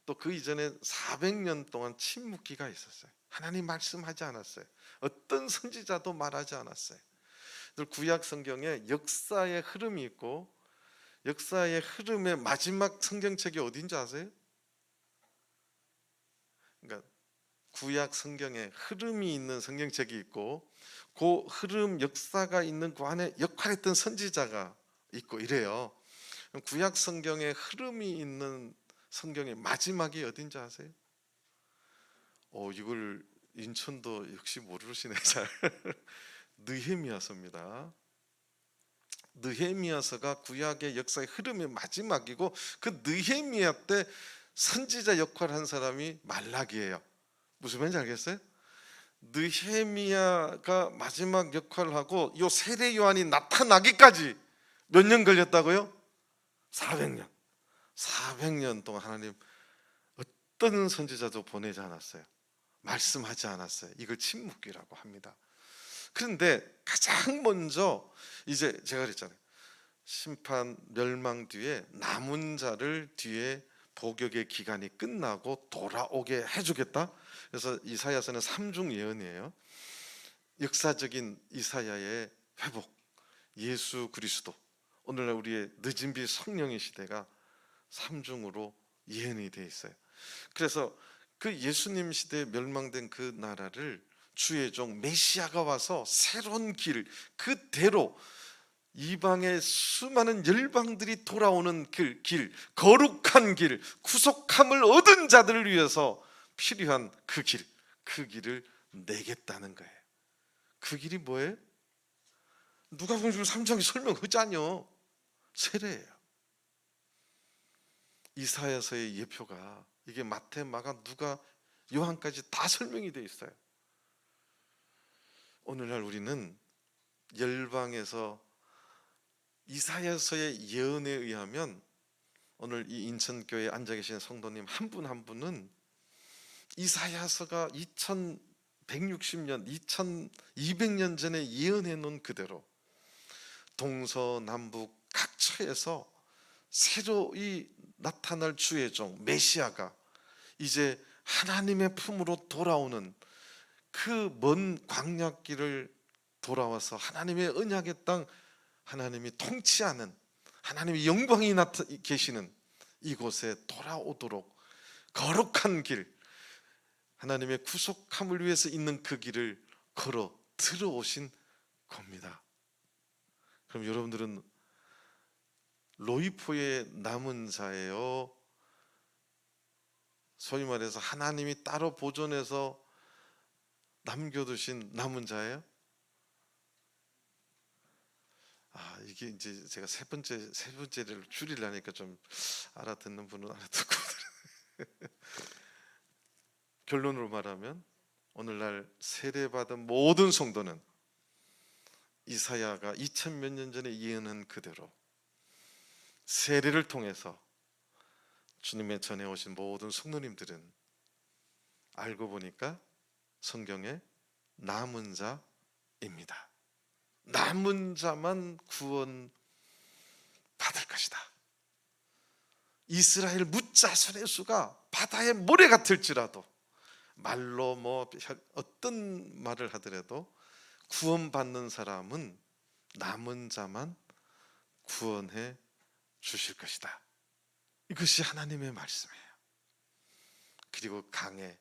A: 또 그 이전에 400년 동안 침묵기가 있었어요. 하나님 말씀하지 않았어요. 어떤 선지자도 말하지 않았어요. 구약 성경에 역사의 흐름이 있고 역사의 흐름의 마지막 성경책이 어딘지 아세요? 그러니까 구약 성경에 흐름이 있는 성경책이 있고 그 흐름 역사가 있는 그 안에 역할했던 선지자가 있고 이래요. 구약 성경에 흐름이 있는 성경의 마지막이 어딘지 아세요? 이걸 인천도 역시 모르시네 잘. 느헤미야서입니다. 느헤미야서가 구약의 역사의 흐름의 마지막이고 그 느헤미야 때 선지자 역할을 한 사람이 말라기예요. 무슨 말인지 알겠어요? 느헤미야가 마지막 역할을 하고 요 세례 요한이 나타나기까지 몇 년 걸렸다고요? 400년. 400년 동안 하나님 어떤 선지자도 보내지 않았어요. 말씀하지 않았어요. 이걸 침묵기라고 합니다. 그런데 가장 먼저 이제 제가 그랬잖아요. 심판 멸망 뒤에 남은 자를 뒤에 복역의 기간이 끝나고 돌아오게 해주겠다. 그래서 이사야서는 삼중 예언이에요. 역사적인 이사야의 회복, 예수 그리스도, 오늘날 우리의 늦은 비 성령의 시대가 삼중으로 예언이 되어 있어요. 그래서 그 예수님 시대에 멸망된 그 나라를 주의 종 메시아가 와서 새로운 길, 그대로 이방의 수많은 열방들이 돌아오는 길, 거룩한 길, 구속함을 얻은 자들을 위해서 필요한 그 길을 내겠다는 거예요. 그 길이 뭐예요? 누가복음 3장에 설명하잖요. 세례예요. 이사야서의 예표가 이게 마태, 마가, 누가, 요한까지 다 설명이 되어 있어요. 오늘날 우리는 열방에서 이사야서의 예언에 의하면 오늘 이 인천교회에 앉아 계신 성도님 한 분 한 분은 이사야서가 2160년, 2200년 전에 예언해 놓은 그대로 동서남북 각처에서 새로이 나타날 주의 종 메시아가 이제 하나님의 품으로 돌아오는 그 먼 광야길을 돌아와서 하나님의 언약의 땅, 하나님이 통치하는 하나님의 영광이 계시는 이곳에 돌아오도록 거룩한 길, 하나님의 구속함을 위해서 있는 그 길을 걸어 들어오신 겁니다. 그럼 여러분들은 로이포의 남은 자예요? 소위 말해서 하나님이 따로 보존해서 남겨두신 남은 자예요? 이게 이제 제가 세 번째를 줄이려니까 좀 알아듣는 분은 알아듣고 결론으로 말하면 오늘날 세례받은 모든 성도는 이사야가 2000몇 년 전에 예언한 그대로 세례를 통해서 주님의 전해 오신 모든 성도님들은 알고 보니까 성경에 남은 자입니다. 남은 자만 구원 받을 것이다. 이스라엘 뭇자손의 수가 바다의 모래 같을지라도 말로 어떤 말을 하더라도 구원받는 사람은 남은 자만 구원해 주실 것이다. 이것이 하나님의 말씀이에요. 그리고 강을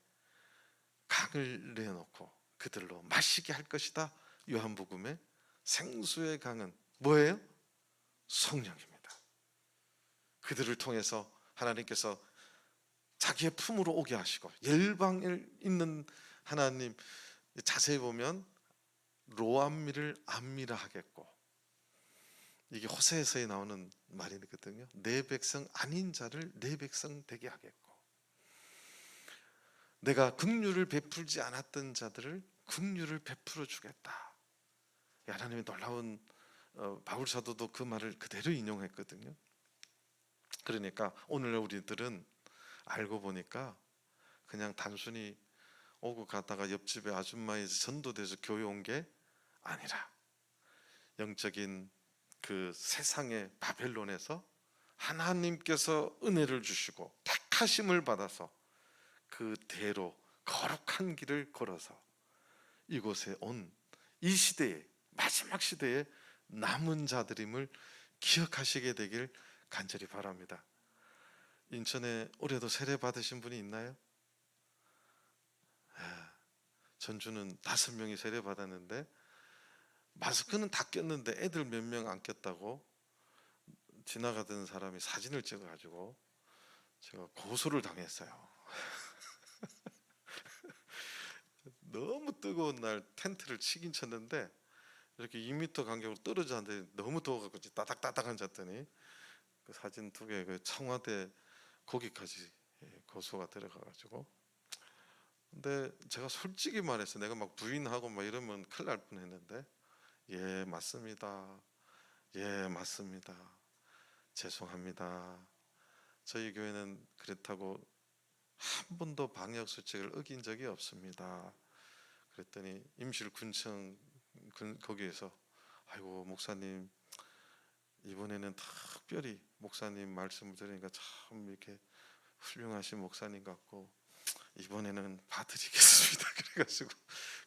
A: 내놓고 그들로 마시게 할 것이다. 요한복음의 생수의 강은 뭐예요? 성령입니다. 그들을 통해서 하나님께서 자기의 품으로 오게 하시고 열방에 있는 하나님, 자세히 보면 로암미를 암미라 하겠고, 이게 호세에서 나오는 말이거든요. 내 백성 아닌 자를 내 백성 되게 하겠고, 내가 긍휼을 베풀지 않았던 자들을 긍휼을 베풀어 주겠다. 하나님의 놀라운, 바울 사도도 그 말을 그대로 인용했거든요. 그러니까 오늘 우리들은 알고 보니까 그냥 단순히 오고 가다가 옆집에 아줌마에서 전도돼서 교회 온 게 아니라 영적인 그 세상의 바벨론에서 하나님께서 은혜를 주시고 택하심을 받아서 그대로 거룩한 길을 걸어서 이곳에 온 이 시대의 마지막 시대에 남은 자들임을 기억하시게 되길 간절히 바랍니다. 인천에 올해도 세례 받으신 분이 있나요? 전주는 5명이 세례 받았는데 마스크는 다 꼈는데 애들 몇 명 안 꼈다고 지나가던 사람이 사진을 찍어가지고 제가 고소를 당했어요. 너무 뜨거운 날 텐트를 치긴 쳤는데 이렇게 2m 간격으로 떨어져 앉았는데 너무 더워갖고 따닥따닥 앉았더니 그 사진 2개 그 청와대 거기까지 고소가 들어가가지고. 근데 제가 솔직히 말해서 내가 막 부인하고 막 이러면 큰일 날 뻔했는데 예 맞습니다, 예 맞습니다, 죄송합니다, 저희 교회는 그렇다고 한 번도 방역 수칙을 어긴 적이 없습니다. 그랬더니 임실군청 거기에서 아이고 목사님 이번에는 특별히 목사님 말씀을 들으니까 참 이렇게 훌륭하신 목사님 같고 이번에는 봐드리겠습니다. 그래가지고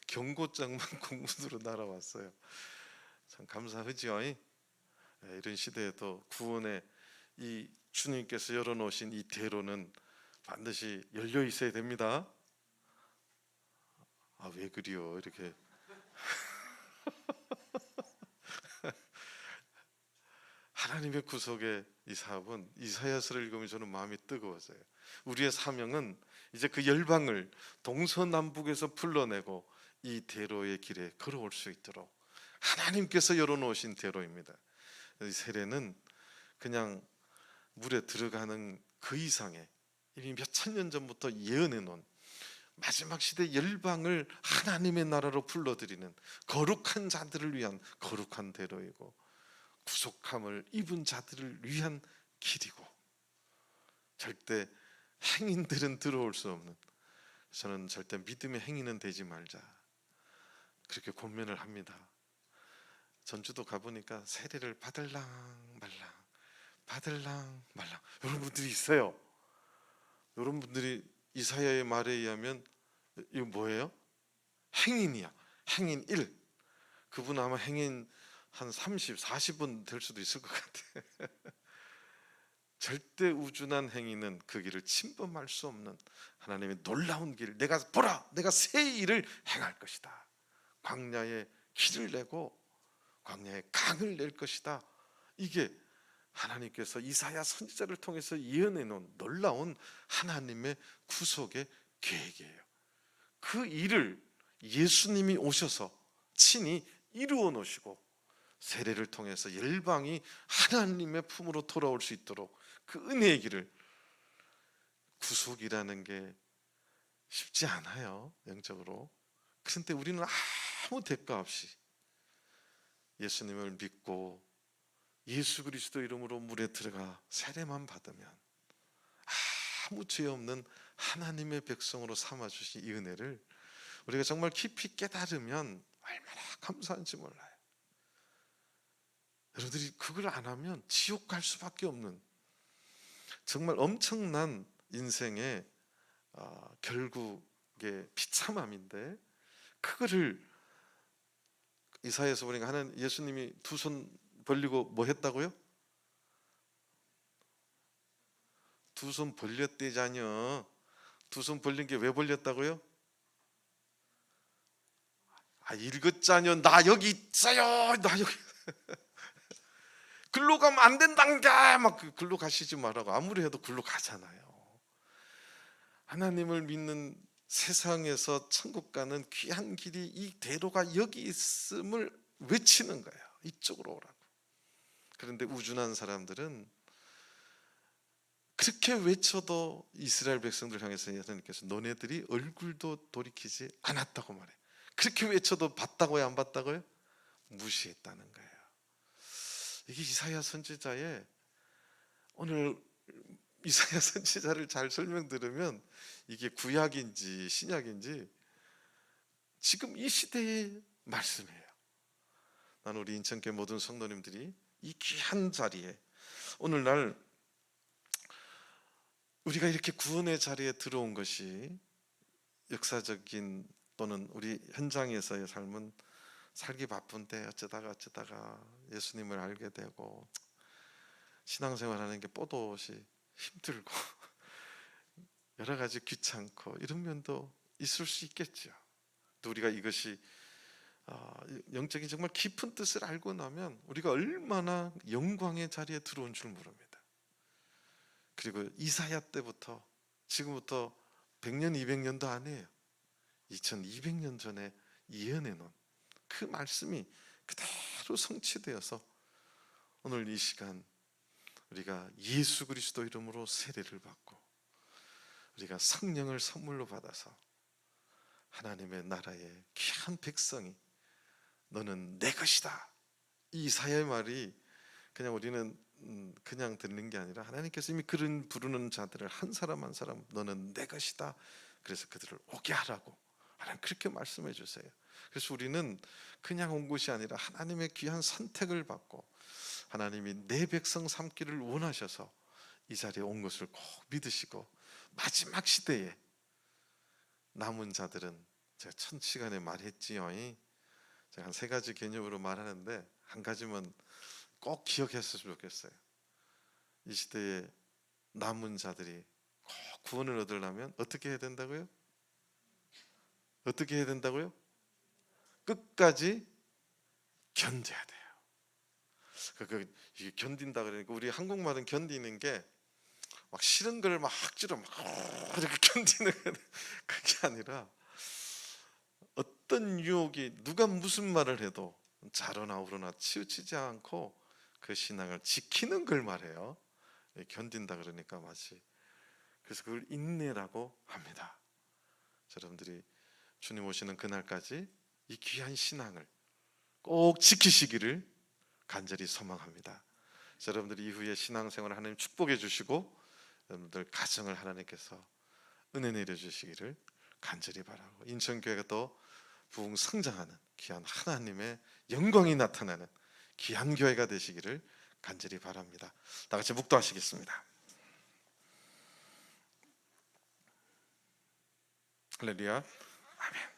A: 경고장만 공문으로 날아왔어요. 참 감사하지요. 이런 시대에도 구원의 이 주님께서 열어놓으신 이 대로는 반드시 열려 있어야 됩니다. 아, 왜 그리요? 이렇게 하나님의 구속의 이 사업은 이사야서를 읽으면 저는 마음이 뜨거워져요. 우리의 사명은 이제 그 열방을 동서남북에서 불러내고 이 대로의 길에 걸어올 수 있도록 하나님께서 열어놓으신 대로입니다. 이 세례는 그냥 물에 들어가는 그 이상의 이미 몇천 년 전부터 예언해 놓은 마지막 시대 열방을 하나님의 나라로 불러들이는 거룩한 자들을 위한 거룩한 대로이고 구속함을 입은 자들을 위한 길이고 절대 행인들은 들어올 수 없는, 저는 절대 믿음의 행인은 되지 말자 그렇게 권면을 합니다. 전주도 가보니까 세례를 받을랑 말랑 받을랑 말랑 이런 분들이 있어요. 이런 분들이 이사야의 말에 의하면 이거 뭐예요? 행인이야. 행인 1. 그분 아마 행인 한 30, 40분 될 수도 있을 것 같아. 절대 우준한 행위는 그 길을 침범할 수 없는 하나님의 놀라운 길, 내가 보라 내가 새 일을 행할 것이다, 광야에 길을 내고 광야에 강을 낼 것이다, 이게 하나님께서 이사야 선지자를 통해서 예언해 놓은 놀라운 하나님의 구속의 계획이에요. 그 일을 예수님이 오셔서 친히 이루어 놓으시고 세례를 통해서 열방이 하나님의 품으로 돌아올 수 있도록 그 은혜의 길을, 구속이라는 게 쉽지 않아요 영적으로. 그런데 우리는 아무 대가 없이 예수님을 믿고 예수 그리스도 이름으로 물에 들어가 세례만 받으면 아무 죄 없는 하나님의 백성으로 삼아주신 이 은혜를 우리가 정말 깊이 깨달으면 얼마나 감사한지 몰라요. 여러분들이 그걸 안 하면 지옥 갈 수밖에 없는 정말 엄청난 인생의 결국의 비참함인데, 그거를 이사야에서 보니까 하나님 예수님이 2손 벌리고 뭐 했다고요? 2손 벌렸대자녀. 2손 벌린 게 왜 벌렸다고요? 읽었자녀 나 여기 있어요. 나 여기 글로 가면 안 된단가 막 글로 가시지 말라고. 아무리 해도 글로 가잖아요. 하나님을 믿는 세상에서 천국 가는 귀한 길이 이 대로가 여기 있음을 외치는 거예요. 이쪽으로 오라고. 그런데 우준한 사람들은 그렇게 외쳐도 이스라엘 백성들 향해서 하나님께서 너네들이 얼굴도 돌이키지 않았다고 말해. 그렇게 외쳐도 봤다고요 안 봤다고요? 무시했다는 거예요. 이게 이사야 선지자의, 오늘 이사야 선지자를 잘 설명 들으면 이게 구약인지 신약인지 지금 이 시대의 말씀이에요. 나는 우리 인천교회 모든 성도님들이 이 귀한 자리에 오늘날 우리가 이렇게 구원의 자리에 들어온 것이 역사적인 또는 우리 현장에서의 삶은 살기 바쁜데 어쩌다가 예수님을 알게 되고 신앙생활하는 게 뽀듯이 힘들고 여러 가지 귀찮고 이런 면도 있을 수 있겠죠. 또 우리가 이것이 영적인 정말 깊은 뜻을 알고 나면 우리가 얼마나 영광의 자리에 들어온 줄 모릅니다. 그리고 이사야 때부터 지금부터 100년 200년도 아니에요. 2200년 전에 예언해 놓은 그 말씀이 그대로 성취되어서 오늘 이 시간 우리가 예수 그리스도 이름으로 세례를 받고 우리가 성령을 선물로 받아서 하나님의 나라의 귀한 백성이 너는 내 것이다. 이 이사야의 말이 그냥 우리는 그냥 듣는 게 아니라 하나님께서 이미 그런 부르는 자들을 한 사람 한 사람 너는 내 것이다. 그래서 그들을 오게 하라고 하나님 그렇게 말씀해 주세요. 그래서 우리는 그냥 온 것이 아니라 하나님의 귀한 선택을 받고 하나님이 내 백성 삼기를 원하셔서 이 자리에 온 것을 꼭 믿으시고 마지막 시대에 남은 자들은 제가 첫 시간에 말했지요. 제가 한 3가지 개념으로 말하는데 한 가지만 꼭 기억했으면 좋겠어요. 이 시대에 남은 자들이 꼭 구원을 얻으려면 어떻게 해야 된다고요? 어떻게 해야 된다고요? 끝까지 견뎌야 돼요. 이게 견딘다 그러니까 우리 한국말은 견디는 게 막 싫은 걸 막 억지로 막 이렇게 견디는 그게 아니라 어떤 유혹이 누가 무슨 말을 해도 자로나 우러나 치우치지 않고 그 신앙을 지키는 걸 말해요. 견딘다 그러니까 마치 그래서 그걸 인내라고 합니다. 여러분들이 주님 오시는 그날까지 이 귀한 신앙을 꼭 지키시기를 간절히 소망합니다. 여러분들 이후에 신앙생활을 하나님 축복해 주시고 여러분들 가정을 하나님께서 은혜 내려 주시기를 간절히 바라고 인천교회가 또 부흥 성장하는 귀한 하나님의 영광이 나타나는 귀한 교회가 되시기를 간절히 바랍니다. 다 같이 묵도하시겠습니다. 할렐루야. 아멘.